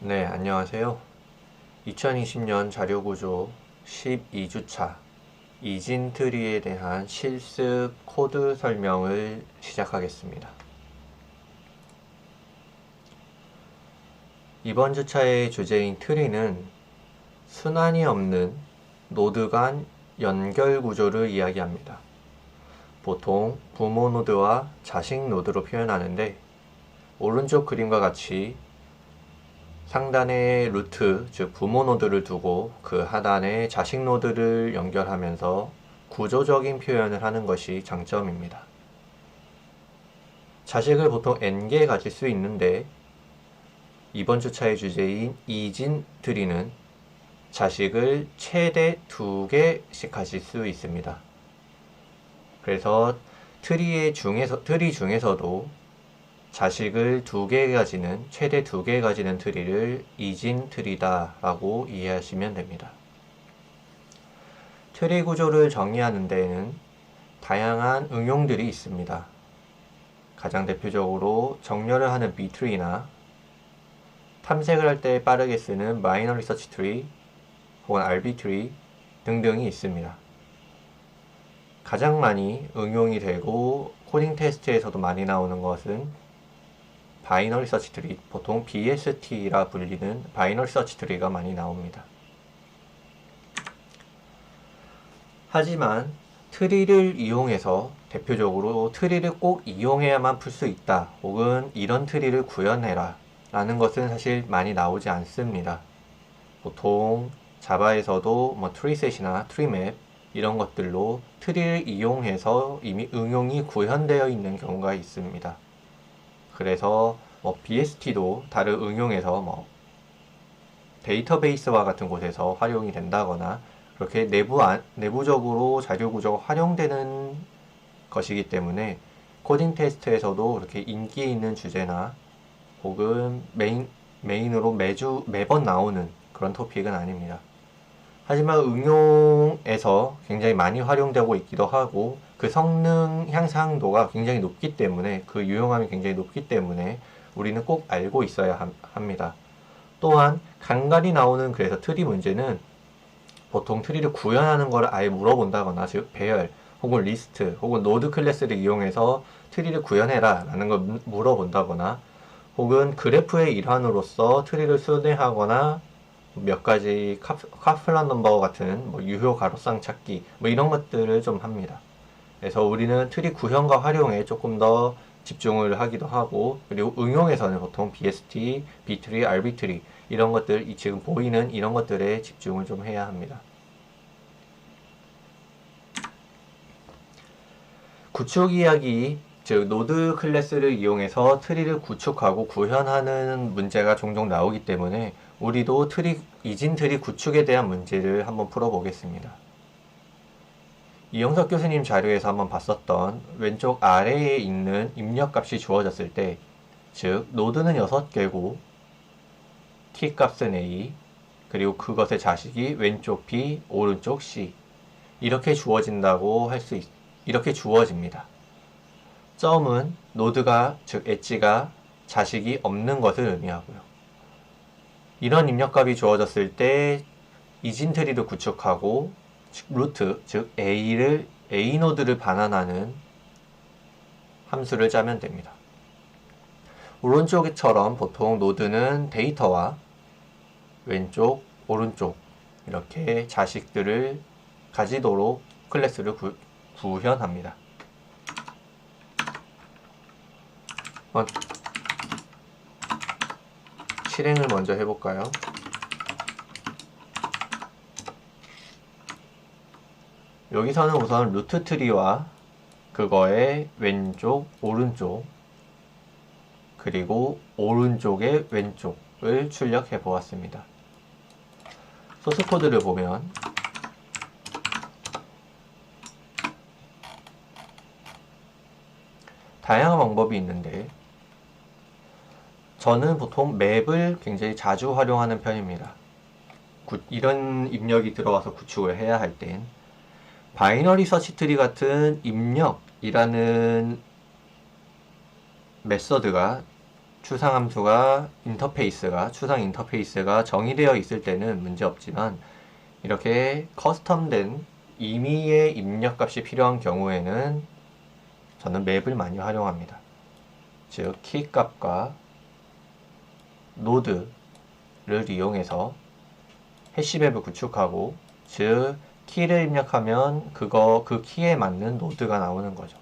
네, 안녕하세요. 2020년 자료구조 12주차 이진트리에 대한 실습 코드 설명을 시작하겠습니다. 이번 주차의 주제인 트리는 순환이 없는 노드 간 연결 구조를 이야기합니다. 보통 부모 노드와 자식 노드로 표현하는데, 오른쪽 그림과 같이 상단에 루트, 즉 부모 노드를 두고 그 하단에 자식 노드를 연결하면서 구조적인 표현을 하는 것이 장점입니다. 자식을 보통 n개 가질 수 있는데, 이번 주차의 주제인 이진 트리는 자식을 최대 2개씩 가질 수 있습니다. 그래서 트리 중에서도 자식을 2개 가지는, 최대 2개 가지는 트리를 이진 트리다 라고 이해하시면 됩니다. 트리 구조를 정의하는 데에는 다양한 응용들이 있습니다. 가장 대표적으로 정렬을 하는 B트리나 탐색을 할 때 빠르게 쓰는 바이너리 서치 트리 혹은 RB 트리 등등이 있습니다. 가장 많이 응용이 되고 코딩 테스트에서도 많이 나오는 것은 바이너리 서치 트리, 보통 BST라 불리는 바이너리 서치 트리가 많이 나옵니다. 하지만 트리를 이용해서 대표적으로 트리를 꼭 이용해야만 풀 수 있다, 혹은 이런 트리를 구현해라 라는 것은 사실 많이 나오지 않습니다. 보통 자바에서도 트리셋이나 트리맵 이런 것들로 트리를 이용해서 이미 응용이 구현되어 있는 경우가 있습니다. 그래서 BST도 다른 응용에서 데이터베이스와 같은 곳에서 활용이 된다거나 그렇게 내부적으로 자료 구조가 활용되는 것이기 때문에 코딩 테스트에서도 그렇게 인기 있는 주제나 혹은 메인으로 매번 나오는 그런 토픽은 아닙니다. 하지만 응용에서 굉장히 많이 활용되고 있기도 하고, 그 성능 향상도가 굉장히 높기 때문에, 그 유용함이 굉장히 높기 때문에 우리는 꼭 알고 있어야 합니다. 또한 간간히 나오는 그래서 트리 문제는 보통 트리를 구현하는 걸 아예 물어본다거나, 즉 배열 혹은 리스트 혹은 노드 클래스를 이용해서 트리를 구현해라 라는 걸 물어본다거나, 혹은 그래프의 일환으로서 트리를 순회하거나 몇 가지 카플란 넘버 같은 유효 가로상 찾기 이런 것들을 좀 합니다. 그래서 우리는 트리 구현과 활용에 조금 더 집중을 하기도 하고, 그리고 응용에서는 보통 BST, B트리, RB트리 이런 것들, 지금 보이는 이런 것들에 집중을 좀 해야 합니다. 구축 이야기, 즉 노드 클래스를 이용해서 트리를 구축하고 구현하는 문제가 종종 나오기 때문에 우리도 이진 트리 구축에 대한 문제를 한번 풀어보겠습니다. 이영석 교수님 자료에서 한번 봤었던 왼쪽 아래에 있는 입력값이 주어졌을 때, 즉 노드는 6개고 t 값은 a, 그리고 그것의 자식이 왼쪽 b, 오른쪽 c 이렇게 이렇게 주어집니다. 점은 노드가, 즉 엣지가 자식이 없는 것을 의미하고요. 이런 입력값이 주어졌을 때 이진 트리를 구축하고 루트, 즉 A 노드를 반환하는 함수를 짜면 됩니다. 오른쪽처럼 보통 노드는 데이터와 왼쪽, 오른쪽 이렇게 자식들을 가지도록 클래스를 구현합니다. 실행을 먼저 해볼까요? 여기서는 우선 루트 트리와 그거의 왼쪽, 오른쪽, 그리고 오른쪽의 왼쪽을 출력해 보았습니다. 소스 코드를 보면 다양한 방법이 있는데, 저는 보통 맵을 굉장히 자주 활용하는 편입니다. 이런 입력이 들어와서 구축을 해야 할 땐 바이너리 서치 트리 같은 입력이라는 메서드가 추상 인터페이스가 정의되어 있을 때는 문제없지만 이렇게 커스텀된 임의의 입력값이 필요한 경우에는 저는 맵을 많이 활용합니다. 즉 키값과 노드를 이용해서 해시맵을 구축하고, 즉 키를 입력하면 그 키에 맞는 노드가 나오는 거죠.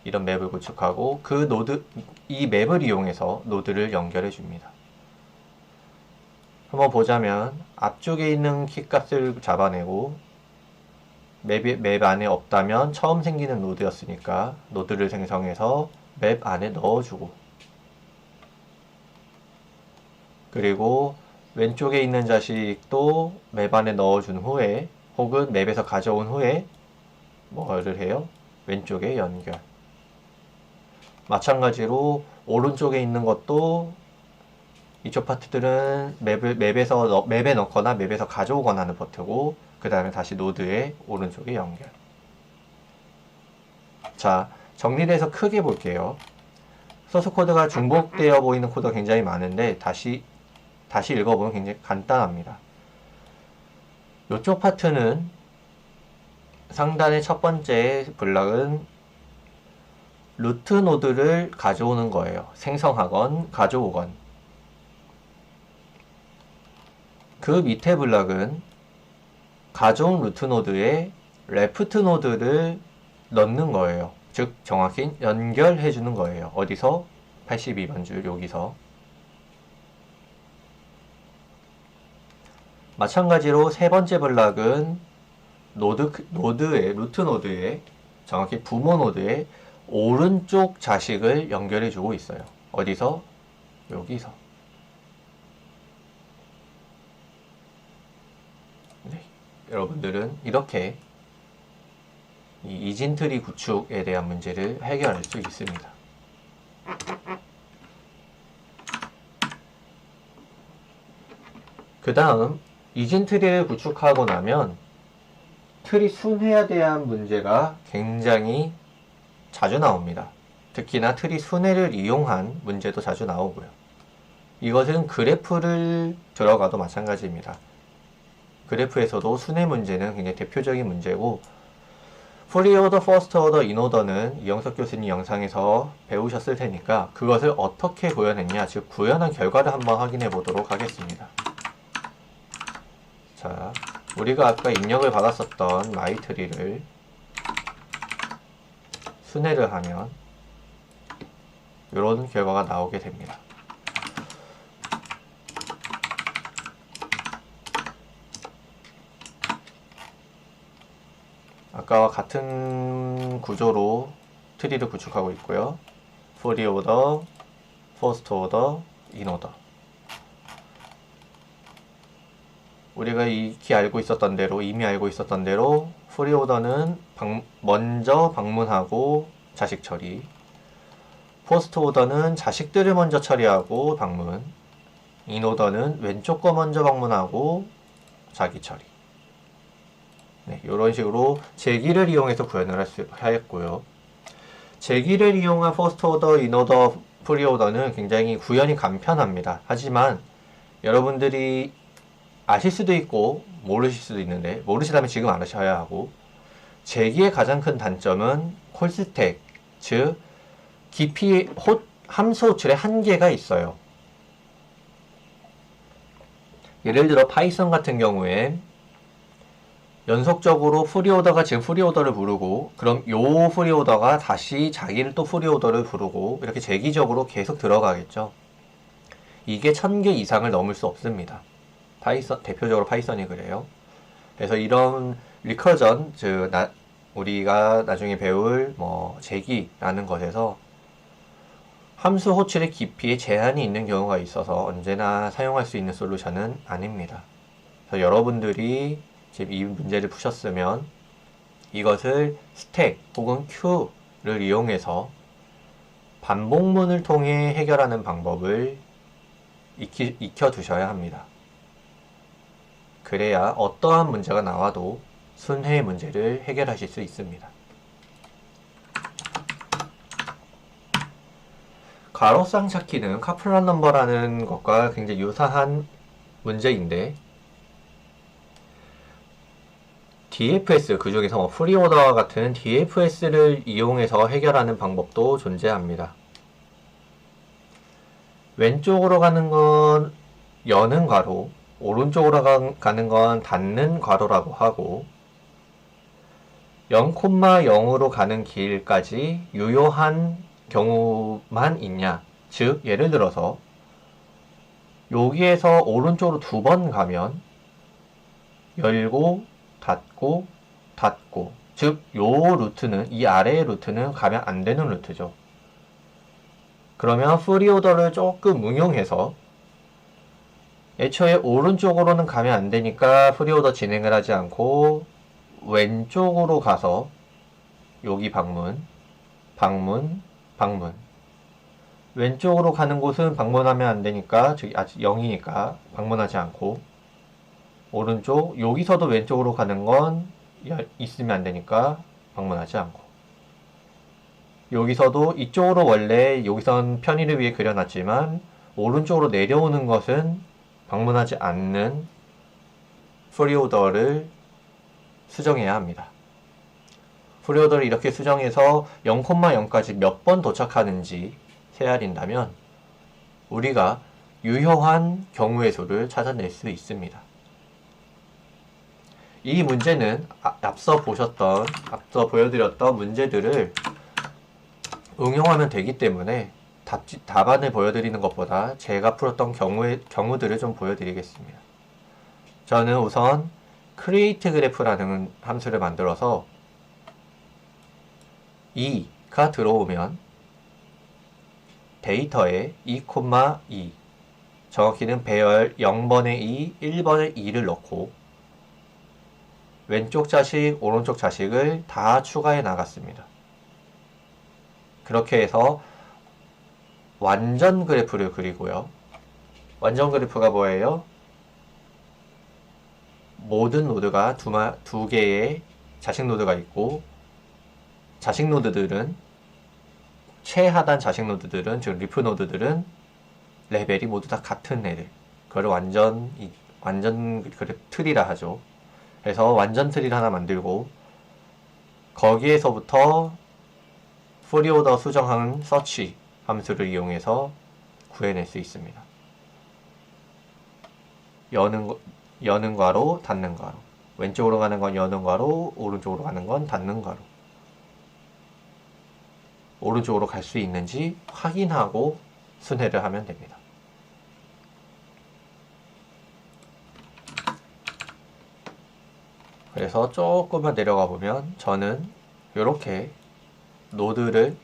이런 맵을 구축하고 이 맵을 이용해서 노드를 연결해 줍니다. 한번 보자면 앞쪽에 있는 키값을 잡아내고 맵 안에 없다면 처음 생기는 노드였으니까 노드를 생성해서 맵 안에 넣어주고, 그리고 왼쪽에 있는 자식도 맵 안에 넣어준 후에 혹은 맵에서 가져온 후에 뭐를 해요? 왼쪽에 연결. 마찬가지로 오른쪽에 있는 것도 이쪽 파트들은 맵에 넣거나 맵에서 가져오거나 하는 버튼고, 그 다음에 다시 노드의 오른쪽에 연결. 자, 정리돼서 크게 볼게요. 소스 코드가 중복되어 보이는 코드가 굉장히 많은데 다시 읽어보면 굉장히 간단합니다. 이쪽 파트는 상단의 첫 번째 블럭은 루트 노드를 가져오는 거예요. 생성하건 가져오건. 그 밑에 블럭은 가져온 루트 노드에 레프트 노드를 넣는 거예요. 즉 정확히 연결해 주는 거예요. 어디서? 82번 줄 여기서. 마찬가지로 세 번째 블럭은 루트 노드에 정확히 부모 노드에 오른쪽 자식을 연결해 주고 있어요. 어디서? 여기서. 네, 여러분들은 이렇게 이 이진트리 구축에 대한 문제를 해결할 수 있습니다. 그 다음 이진트리를 구축하고 나면 트리 순회에 대한 문제가 굉장히 자주 나옵니다. 특히나 트리 순회를 이용한 문제도 자주 나오고요. 이것은 그래프를 들어가도 마찬가지입니다. 그래프에서도 순회 문제는 굉장히 대표적인 문제고, 프리오더, 퍼스트오더, 인오더는 이영석 교수님 영상에서 배우셨을 테니까 그것을 어떻게 구현했냐, 즉 구현한 결과를 한번 확인해 보도록 하겠습니다. 자, 우리가 아까 입력을 받았었던 마이트리를 순회를 하면 이런 결과가 나오게 됩니다. 아까와 같은 구조로 트리를 구축하고 있고요. 프리 오더, 퍼스트 오더, 인 오더. 우리가 이미 알고 있었던 대로 프리 오더는 먼저 방문하고 자식 처리, 포스트 오더는 자식들을 먼저 처리하고 방문, 인 오더는 왼쪽 거 먼저 방문하고 자기 처리. 네, 이런 식으로 제기를 이용해서 구현을 하였고요. 제기를 이용한 퍼스트 오더, 인 오더, 프리 오더는 굉장히 구현이 간편합니다. 하지만 여러분들이 아실 수도 있고 모르실 수도 있는데, 모르시다면 지금 알으셔야 하고, 제기의 가장 큰 단점은 콜스택, 즉 깊이 함수 호출의 한계가 있어요. 예를 들어 파이썬 같은 경우에 연속적으로 프리오더가 지금 프리오더를 부르고, 그럼 요 프리오더가 다시 자기를 또 프리오더를 부르고, 이렇게 제기적으로 계속 들어가겠죠. 이게 1000개 이상을 넘을 수 없습니다. 대표적으로 파이썬이 그래요. 그래서 이런 리커전, 즉 우리가 나중에 배울 제기라는 것에서 함수 호출의 깊이에 제한이 있는 경우가 있어서 언제나 사용할 수 있는 솔루션은 아닙니다. 그래서 여러분들이 지금 이 문제를 푸셨으면 이것을 스택 혹은 큐를 이용해서 반복문을 통해 해결하는 방법을 익혀두셔야 합니다. 그래야 어떠한 문제가 나와도 순회 문제를 해결하실 수 있습니다. 괄호쌍 찾기는 카플란 넘버라는 것과 굉장히 유사한 문제인데 DFS, 그 중에서 프리오더와 같은 DFS를 이용해서 해결하는 방법도 존재합니다. 왼쪽으로 가는 건 여는 괄호, 오른쪽으로 가는 건 닫는 괄호라고 하고 0,0으로 가는 길까지 유효한 경우만 있냐. 즉 예를 들어서 여기에서 오른쪽으로 2번 가면 열고 닫고 닫고, 즉 요 루트는, 이 아래의 루트는 가면 안 되는 루트죠. 그러면 프리오더를 조금 응용해서 애초에 오른쪽으로는 가면 안 되니까 프리오더 진행을 하지 않고 왼쪽으로 가서 여기 방문, 방문, 방문. 왼쪽으로 가는 곳은 방문하면 안 되니까, 즉 아직 0이니까 방문하지 않고, 오른쪽, 여기서도 왼쪽으로 가는 건 있으면 안 되니까 방문하지 않고, 여기서도 이쪽으로 원래 여기선 편의를 위해 그려놨지만 오른쪽으로 내려오는 것은 방문하지 않는 프리오더를 수정해야 합니다. 프리오더를 이렇게 수정해서 0,0까지 몇 번 도착하는지 헤아린다면 우리가 유효한 경우의 수를 찾아낼 수 있습니다. 이 문제는 앞서 보여드렸던 문제들을 응용하면 되기 때문에 답안을 보여드리는 것보다 제가 풀었던 경우들을 좀 보여드리겠습니다. 저는 우선 create graph라는 함수를 만들어서 2가 들어오면 데이터에 2,2, 정확히는 배열 0번에 2, 1번에 2를 넣고 왼쪽 자식, 오른쪽 자식을 다 추가해 나갔습니다. 그렇게 해서 완전 그래프를 그리고요. 완전 그래프가 뭐예요? 모든 노드가 두 개의 자식 노드가 있고, 자식 노드들은, 최하단 자식 노드들은, 즉 리프 노드들은 레벨이 모두 다 같은 애들. 그걸 완전 그래프 트리라 하죠. 그래서 완전 트리를 하나 만들고 거기에서부터 프리오더 수정한 서치 함수를 이용해서 구해낼 수 있습니다. 여는 괄호, 닫는 괄호. 왼쪽으로 가는 건 여는 괄호, 오른쪽으로 가는 건 닫는 괄호. 오른쪽으로 갈 수 있는지 확인하고 순회를 하면 됩니다. 그래서 조금만 내려가 보면 저는 이렇게 노드를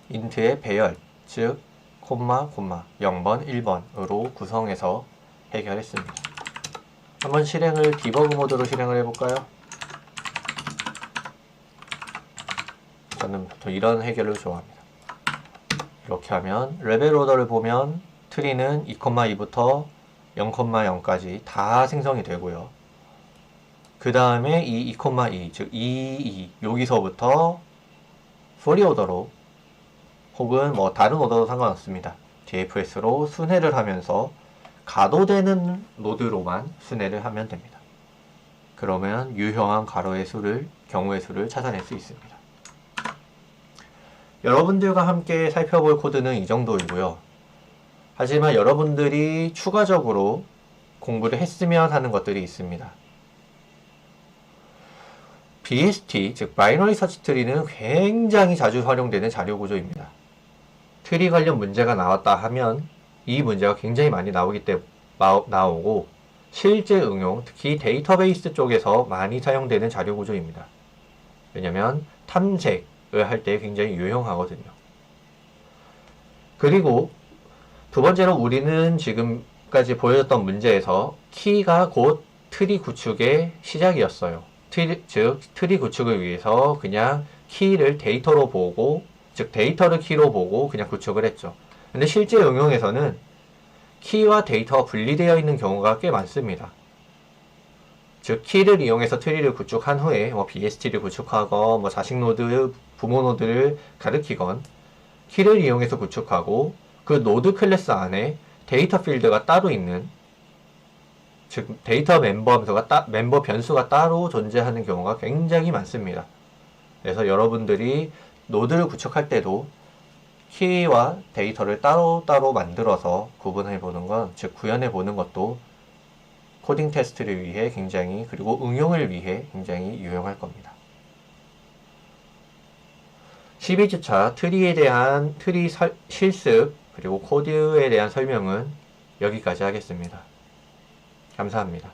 인트의 배열, 즉 콤마, 0번, 1번으로 구성해서 해결했습니다. 한번 디버그 모드로 실행을 해볼까요? 저는 보통 이런 해결을 좋아합니다. 이렇게 하면 레벨 오더를 보면 트리는 2,2부터 0,0까지 다 생성이 되고요. 그 다음에 이 2,2, 즉 2, 여기서부터 프리오더로 혹은 뭐 다른 오더도 상관없습니다. DFS로 순회를 하면서 가도되는 노드로만 순회를 하면 됩니다. 그러면 유효한 경우의 수를 찾아낼 수 있습니다. 여러분들과 함께 살펴볼 코드는 이 정도이고요. 하지만 여러분들이 추가적으로 공부를 했으면 하는 것들이 있습니다. BST, 즉 바이너리 서치 트리는 굉장히 자주 활용되는 자료 구조입니다. 트리 관련 문제가 나왔다 하면 이 문제가 굉장히 많이 나오고 실제 응용, 특히 데이터베이스 쪽에서 많이 사용되는 자료 구조입니다. 왜냐면 탐색을 할 때 굉장히 유용하거든요. 그리고 두 번째로 우리는 지금까지 보여줬던 문제에서 키가 곧 트리 구축의 시작이었어요. 즉 트리 구축을 위해서 그냥 키를 데이터로 보고, 즉 데이터를 키로 보고 그냥 구축을 했죠. 근데 실제 응용에서는 키와 데이터가 분리되어 있는 경우가 꽤 많습니다. 즉 키를 이용해서 트리를 구축한 후에 BST를 구축하건 자식 노드, 부모 노드를 가리키건 키를 이용해서 구축하고 그 노드 클래스 안에 데이터 필드가 따로 있는, 즉 데이터 멤버 변수가 따로 존재하는 경우가 굉장히 많습니다. 그래서 여러분들이 노드를 구축할 때도 키와 데이터를 따로따로 만들어서 구분해 보는 것, 즉 구현해 보는 것도 코딩 테스트를 위해 굉장히, 그리고 응용을 위해 굉장히 유용할 겁니다. 12주차 트리에 대한 실습 그리고 코드에 대한 설명은 여기까지 하겠습니다. 감사합니다.